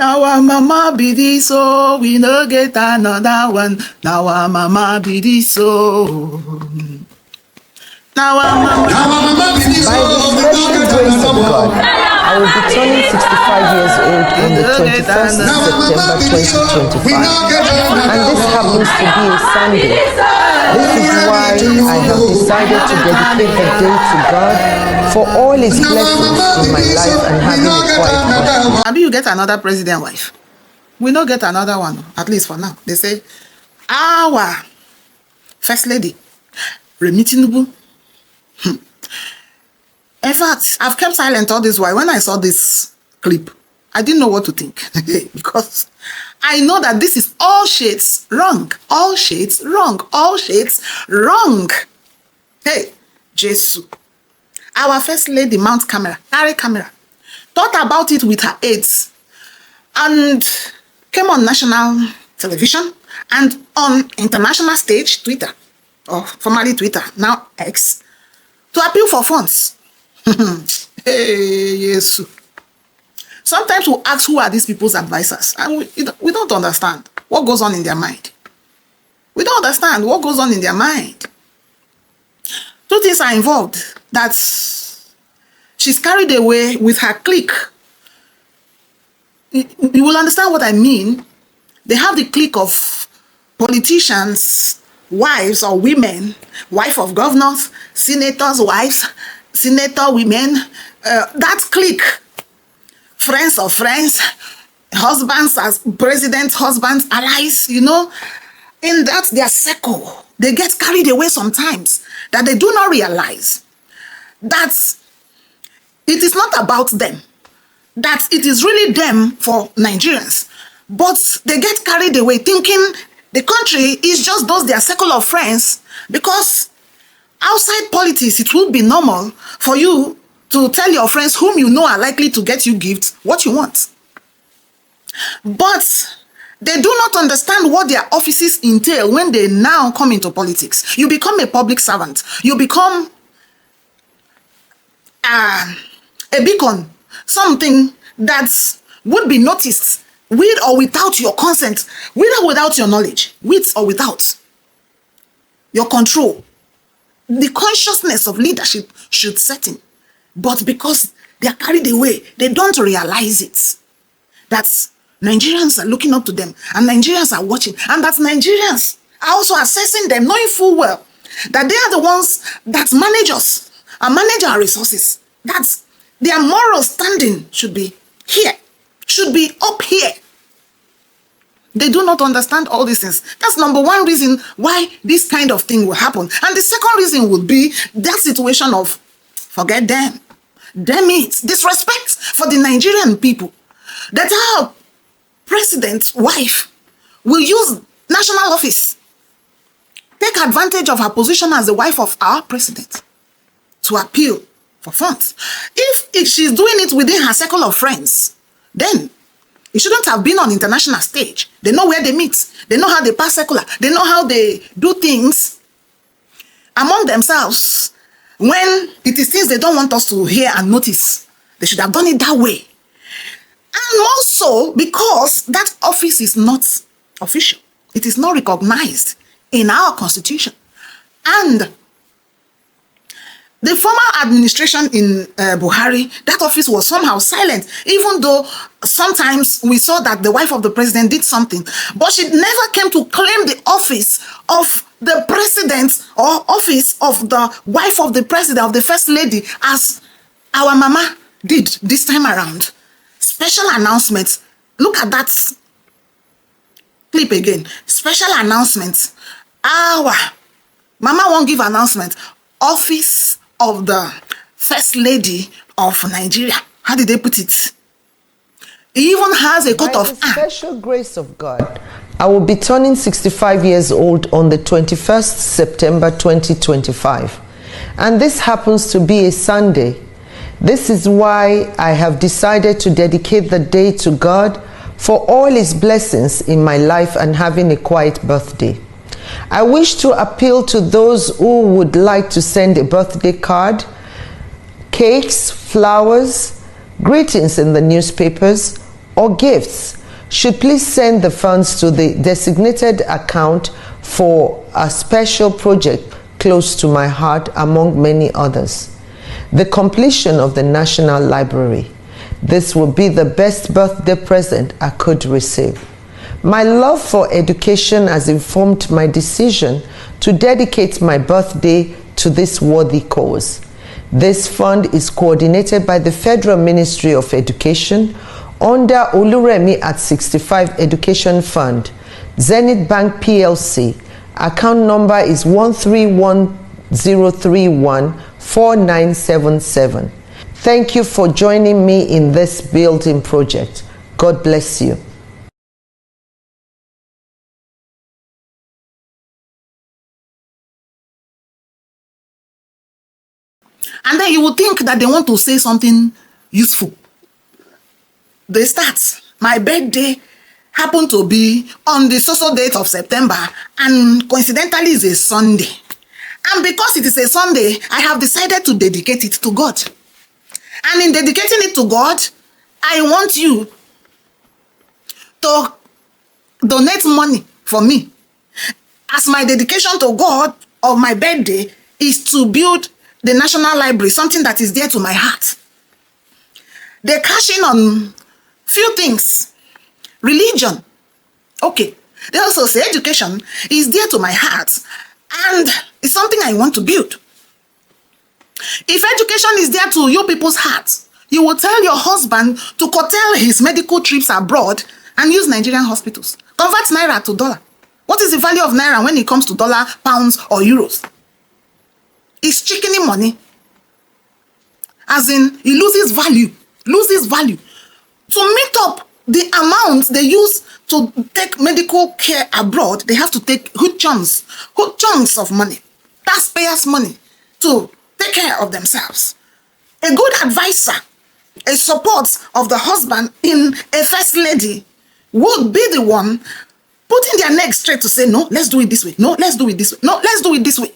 Now our mama be this, so we no get another one. Now our mama be this, so. Now our mama be this, by the special grace of God, I will be turning 65 years old on the 21st of September 2025. And this happens to be a Sunday. This is why I have decided to dedicate the day to God for all His blessings in my life and having a quiet life. Maybe you get another president wife. We don't get another one, at least for now. They say, our first lady, Remi Tinubu. In fact, I've kept silent all this while. When I saw this clip, I didn't know what to think because I know that this is all shades wrong. All shades wrong. All shades wrong. Hey, Jesus. Our first lady mount camera, carry camera, thought about it with her aides and came on national television and on international stage, Twitter, or formerly Twitter, now X, to appeal for funds. Hey, yes. Sometimes we ask who are these people's advisors, and we don't understand what goes on in their mind. We don't understand what goes on in their mind. Two things are involved. That she's carried away with her clique. You will understand what I mean. They have the clique of politicians, wives or women, wife of governors, senators' wives, senator women, that clique, friends of friends, husbands as president, husbands, allies, you know, in that their circle, they get carried away sometimes that they do not realize that it is not about them, that it is really them for Nigerians, but they get carried away thinking the country is just those their circle of friends, because outside politics, it would be normal for you to tell your friends whom you know are likely to get you gifts what you want. But they do not understand what their offices entail when they now come into politics. You become a public servant. You become a beacon, something that would be noticed with or without your consent, with or without your knowledge, with or without your control. The consciousness of leadership should set in. But because they are carried away, they don't realize it. That Nigerians are looking up to them, and Nigerians are watching, and that Nigerians are also assessing them, knowing full well that they are the ones that manage us and manage our resources. That their moral standing should be here, should be up here. They do not understand all these things. That's number one reason why this kind of thing will happen. And the second reason would be that situation of forget them. Damn it. Disrespect for the Nigerian people. That our president's wife will use national office, take advantage of her position as the wife of our president to appeal for funds. If she's doing it within her circle of friends, then it shouldn't have been on international stage. They know where they meet. They know how they pass circular. They know how they do things among themselves. When it is things they don't want us to hear and notice, they should have done it that way. And also because that office is not official. It is not recognized in our constitution. And the former administration in Buhari, that office was somehow silent, even though sometimes we saw that the wife of the president did something. But she never came to claim the office of the president or office of the wife of the president, of the first lady, as our mama did this time around. Special announcements. Look at that clip again. Special announcements. Our mama won't give announcement. Office of the first lady of Nigeria. How did they put it? He even has a coat of arms. By the special grace of God, I will be turning 65 years old on the 21st September 2025. And this happens to be a Sunday. This is why I have decided to dedicate the day to God for all His blessings in my life and having a quiet birthday. I wish to appeal to those who would like to send a birthday card, cakes, flowers, greetings in the newspapers, or gifts should please send the funds to the designated account for a special project close to my heart, among many others. The completion of the National Library. This will be the best birthday present I could receive. My love for education has informed my decision to dedicate my birthday to this worthy cause. This fund is coordinated by the Federal Ministry of Education under Remi at 65 Education Fund, Zenith Bank PLC. Account number is 131,031,4977. Thank you for joining me in this building project. God bless you. And then you would think that they want to say something useful. They start, my birthday happened to be on the social date of September, and coincidentally is a Sunday. And because it is a Sunday, I have decided to dedicate it to God. And in dedicating it to God, I want you to donate money for me, as my dedication to God of my birthday is to build the National Library, something that is dear to my heart. They cash in on few things. Religion. Okay. They also say education is dear to my heart and it's something I want to build. If education is dear to you people's hearts, you will tell your husband to curtail his medical trips abroad and use Nigerian hospitals. Convert naira to dollar. What is the value of naira when it comes to dollar, pounds, or euros? It's chickening money. As in, it loses value. Loses value. To meet up the amount they use to take medical care abroad, they have to take huge chunks of money, taxpayers' money, to take care of themselves. A good advisor, a support of the husband in a first lady would be the one putting their neck straight to say, no, let's do it this way. No, let's do it this way. No, let's do it this way.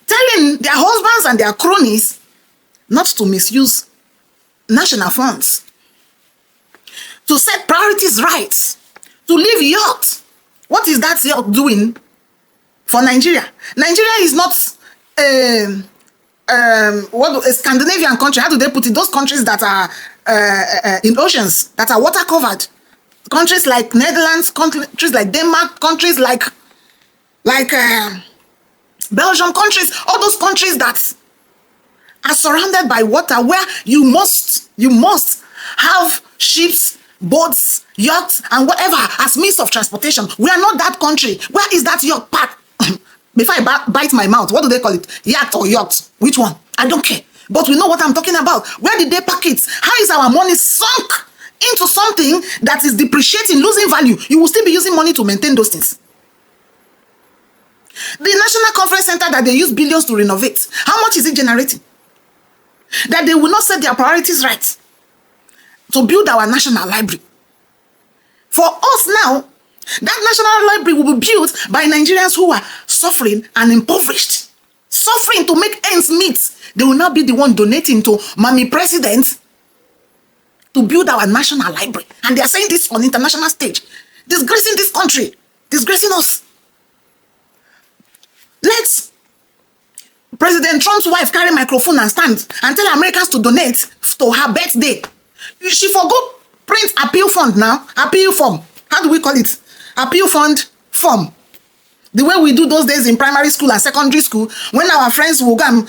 Telling their husbands and their cronies not to misuse national funds, to set priorities right, to live yacht. What is that yacht doing for Nigeria? Nigeria is not a Scandinavian country. How do they put it? Those countries that are in oceans, that are water covered. Countries like Netherlands, countries like Denmark, countries like Belgium, countries, all those countries that are surrounded by water, where you must have ships, boats, yachts, and whatever as means of transportation. We are not that country. Where is that yacht park? Before I bite my mouth, what do they call it? Yacht or yacht? Which one? I don't care. But we know what I'm talking about. Where did they park it? How is our money sunk into something that is depreciating, losing value? You will still be using money to maintain those things. The National Conference Center that they use billions to renovate, how much is it generating? That they will not set their priorities right to build our National Library. For us now, that National Library will be built by Nigerians who are suffering and impoverished, suffering to make ends meet. They will not be the one donating to Mommy President to build our National Library. And they are saying this on international stage, disgracing this country, disgracing us. Let President Trump's wife carry microphone and stand and tell Americans to donate to her birthday. She forgot print appeal fund now. Appeal form. How do we call it? Appeal fund form. The way we do those days in primary school and secondary school, when our friends will go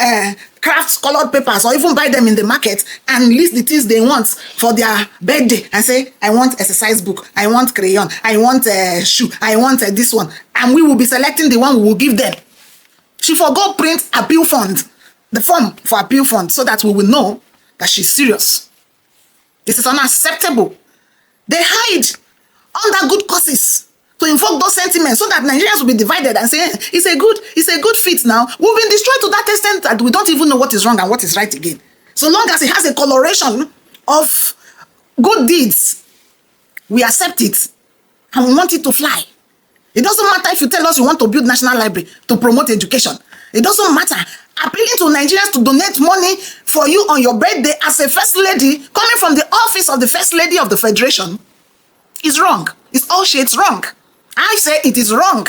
and craft colored papers or even buy them in the market and list the things they want for their birthday and say, I want exercise book, I want crayon, I want shoe, I want this one. And we will be selecting the one we will give them. She forgot print appeal fund, the form for appeal fund, so that we will know that she's serious. This is unacceptable. They hide under good causes to invoke those sentiments so that Nigerians will be divided and say, it's a good fit now. We've been destroyed to that extent that we don't even know what is wrong and what is right again. So long as it has a coloration of good deeds, we accept it and we want it to fly. It doesn't matter if you tell us you want to build National Library to promote education. It doesn't matter. Appealing to Nigerians to donate money for you on your birthday as a first lady, coming from the office of the first lady of the federation, is wrong. It's all shades wrong. I say it is wrong.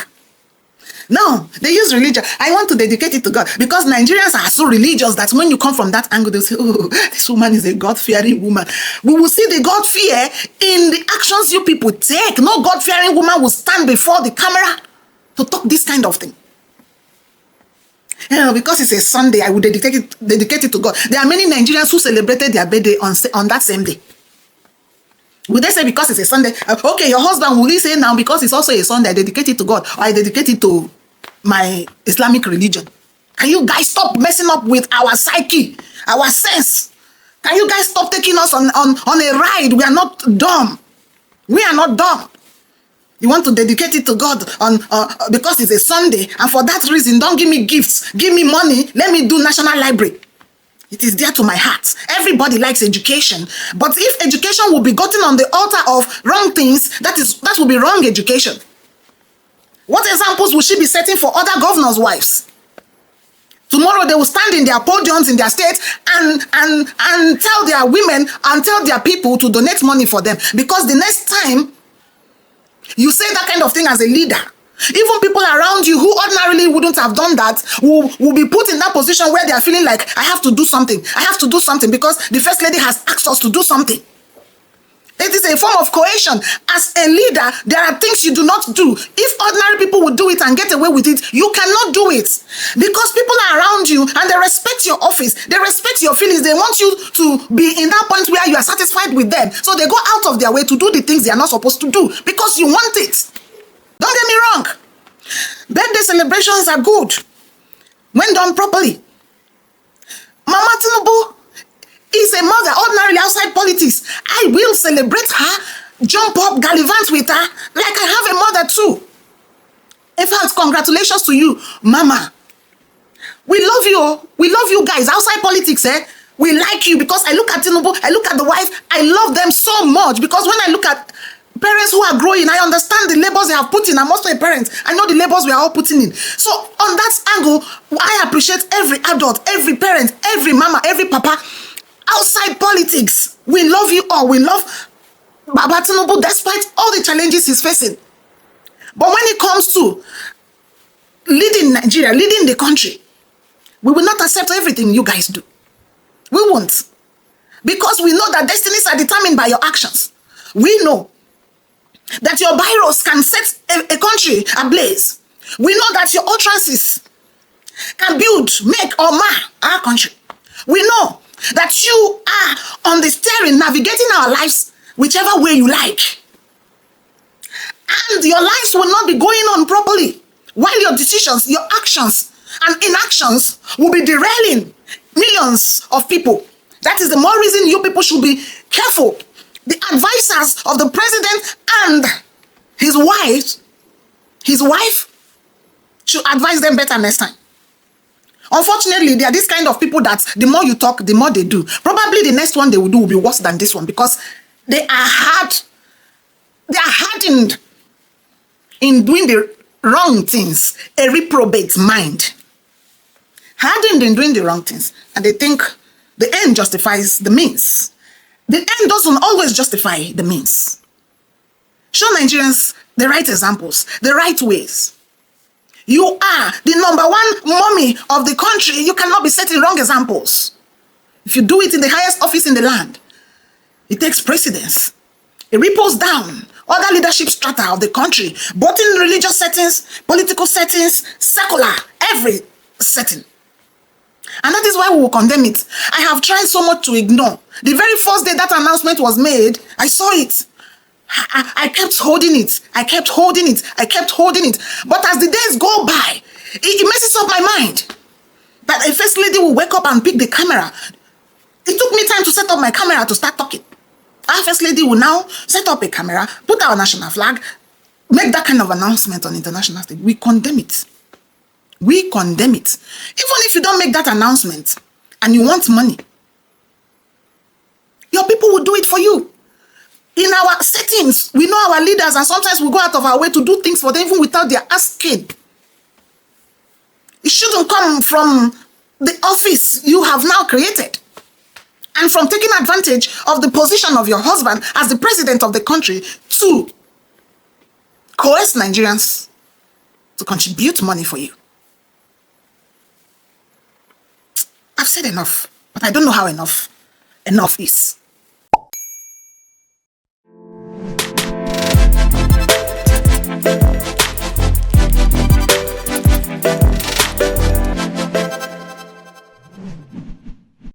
No, they use religion. I want to dedicate it to God, because Nigerians are so religious that when you come from that angle, they'll say, oh, this woman is a God-fearing woman. We will see the God fear in the actions you people take. No God-fearing woman will stand before the camera to talk this kind of thing. Because it's a Sunday, I will dedicate it to God. There are many Nigerians who celebrated their birthday on that same day. Will they say because it's a Sunday? Okay, your husband, will he say now because it's also a Sunday, I dedicate it to God, or I dedicate it to my Islamic religion? Can you guys stop messing up with our psyche, our sense? Can you guys stop taking us on a ride? We are not dumb. We are not dumb. You want to dedicate it to God because it's a Sunday, and for that reason, don't give me gifts, give me money, let me do National Library. It is dear to my heart. Everybody likes education. But if education will be gotten on the altar of wrong things, that will be wrong education. What examples will she be setting for other governors' wives? Tomorrow they will stand in their podiums in their state and tell their women and tell their people to donate money for them. Because the next time you say that kind of thing as a leader, even people around you who ordinarily wouldn't have done that will be put in that position where they are feeling like, I have to do something. I have to do something because the first lady has asked us to do something. It is a form of coercion. As a leader, there are things you do not do. If ordinary people would do it and get away with it, you cannot do it. Because people are around you and they respect your office. They respect your feelings. They want you to be in that point where you are satisfied with them. So they go out of their way to do the things they are not supposed to do because you want it. Don't get me wrong. Birthday celebrations are good when done properly. Mama Tinubu is a mother ordinarily outside politics. I will celebrate her, jump up, gallivant with her like I have a mother too. In fact, congratulations to you, Mama. We love you. We love you guys outside politics. We like you because I look at Tinubu, I look at the wife, I love them so much because when I look at parents who are growing, I understand the labors they have put in. I'm also a parent. I know the labors we are all putting in. So on that angle, I appreciate every adult, every parent, every mama, every papa outside politics. We love you all. We love Baba Tinubu despite all the challenges he's facing. But when it comes to leading Nigeria, leading the country, we will not accept everything you guys do. We won't. Because we know that destinies are determined by your actions. We know that your biros can set a country ablaze. We know that your utterances can build, make, or mar our country. We know that you are on the steering, navigating our lives whichever way you like. And your lives will not be going on properly, while your decisions, your actions, and inactions will be derailing millions of people. That is the more reason you people should be careful. The advisors of the president and his wife should advise them better next time. Unfortunately, there are these kind of people that the more you talk, the more they do. Probably the next one they will do will be worse than this one because they are hardened in doing the wrong things. A reprobate mind. Hardened in doing the wrong things. And they think the end justifies the means. The end doesn't always justify the means. Show Nigerians the right examples, the right ways. You are the number one mommy of the country. You cannot be setting wrong examples. If you do it in the highest office in the land, it takes precedence. It ripples down other leadership strata of the country, both in religious settings, political settings, secular, every setting. And that is why we will condemn it. I have tried so much to ignore. The very first day that announcement was made, I saw it. I kept holding it. I kept holding it. I kept holding it. But as the days go by, it messes up my mind. That a first lady will wake up and pick the camera. It took me time to set up my camera to start talking. Our first lady will now set up a camera, put our national flag, make that kind of announcement on international stage. We condemn it. We condemn it. Even if you don't make that announcement and you want money, your people will do it for you. In our settings, we know our leaders and sometimes we go out of our way to do things for them even without their asking. It shouldn't come from the office you have now created and from taking advantage of the position of your husband as the president of the country to coerce Nigerians to contribute money for you. I've said enough, but I don't know how enough is.